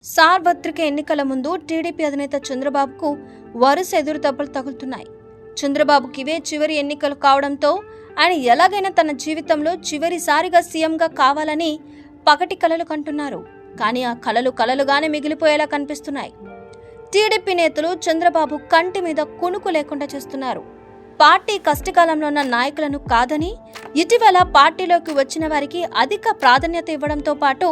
సార్వత్రిక ఎన్నికల ముందు టీడీపీ అధినేత చంద్రబాబుకు వరుస ఎదురుదెబ్బలు తగులుతున్నాయి. చంద్రబాబుకి ఇవే చివరి ఎన్నికలు కావడంతో ఆయన ఎలాగైనా తన జీవితంలో చివరిసారిగా సీఎంగా కావాలని పగటి కలలు కంటున్నారు. కానీ ఆ కలలు కలలుగానే మిగిలిపోయేలా కనిపిస్తున్నాయి. టీడీపీ నేతలు చంద్రబాబు కంటి మీద కునుకు లేకుండా చేస్తున్నారు. పార్టీ కష్టకాలంలో ఉన్న నాయకులను కాదని ఇటీవల పార్టీలోకి వచ్చిన వారికి అధిక ప్రాధాన్యత ఇవ్వడంతో పాటు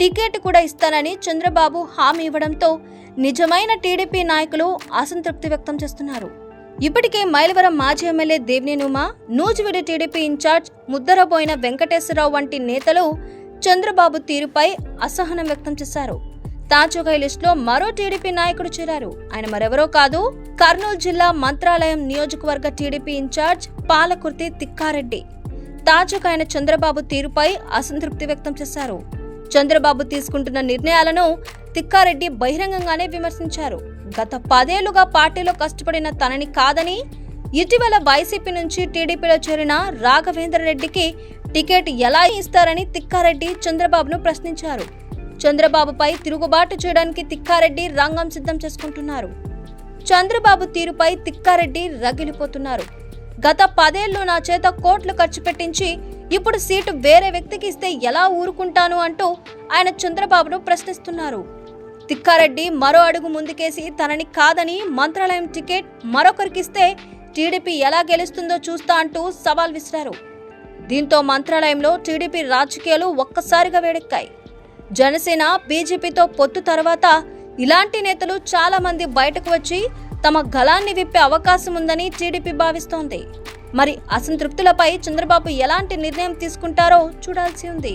టికెట్ కూడా ఇస్తానని చంద్రబాబు హామీ ఇవ్వడంతో నిజమైన టీడీపీ నాయకులు అసంతృప్తి వ్యక్తం చేస్తున్నారు. ఇప్పటికే మైలవరం మాజీ ఎమ్మెల్యే దేవినేని ఉమా, నూజివీడు టీడీపీ ఇన్ఛార్జ్ ముద్దరబోయిన వెంకటేశ్వరరావు వంటి నేతలు చంద్రబాబు తీరుపై అసహనం వ్యక్తం చేశారు. తాజాగా ఈ లిస్టులో మరో టీడీపీ నాయకుడు చేరారు. ఆయన మరెవరో కాదు, కర్నూలు జిల్లా మంత్రాలయం నియోజకవర్గ టీడీపీ ఇన్ఛార్జ్ పాలకుర్తి తిక్కారెడ్డి. తాజాగా ఆయన చంద్రబాబు తీరుపై అసంతృప్తి వ్యక్తం చేశారు. చంద్రబాబు తీసుకుంటున్న నిర్ణయాలను తిక్కారెడ్డి బహిరంగంగానే విమర్శించారు. గత 10 ఏళ్లుగా పార్టీలో కష్టపడిన తనని కాదని ఇటీవల వైసీపీ నుంచి టీడీపీలో చేరిన రాఘవేంద్ర రెడ్డికి టికెట్ ఎలా ఇస్తారని తిక్కారెడ్డి చంద్రబాబును ప్రశ్నించారు. చంద్రబాబుపై తిరుగుబాటు చేయడానికి తిక్కారెడ్డి రంగం సిద్ధం చేసుకుంటున్నారు. చంద్రబాబు తీరుపై తిక్కారెడ్డి రగిలిపోతున్నారు. గత 10 ఏళ్లు నా చేత కోట్లు ఖర్చు పెట్టించి ఇప్పుడు సీటు వేరే వ్యక్తికి ఇస్తే ఎలా ఊరుకుంటాను అంటూ ఆయన చంద్రబాబును ప్రశ్నిస్తున్నారు. తిక్కారెడ్డి మరో అడుగు ముందుకేసి తనని కాదని మంత్రాలయం టికెట్ మరొకరికిస్తే టీడీపీ ఎలా గెలుస్తుందో చూస్తా అంటూ సవాల్ విసిరారు. దీంతో మంత్రాలయంలో టీడీపీ రాజకీయాలు ఒక్కసారిగా వేడెక్కాయి. జనసేన, బీజేపీతో పొత్తు తర్వాత ఇలాంటి నేతలు చాలా మంది బయటకు వచ్చి తమ గళాన్ని విప్పే అవకాశం ఉందని టీడీపీ భావిస్తోంది. మరి అసంతృప్తులపై చంద్రబాబు ఎలాంటి నిర్ణయం తీసుకుంటారో చూడాల్సి ఉంది.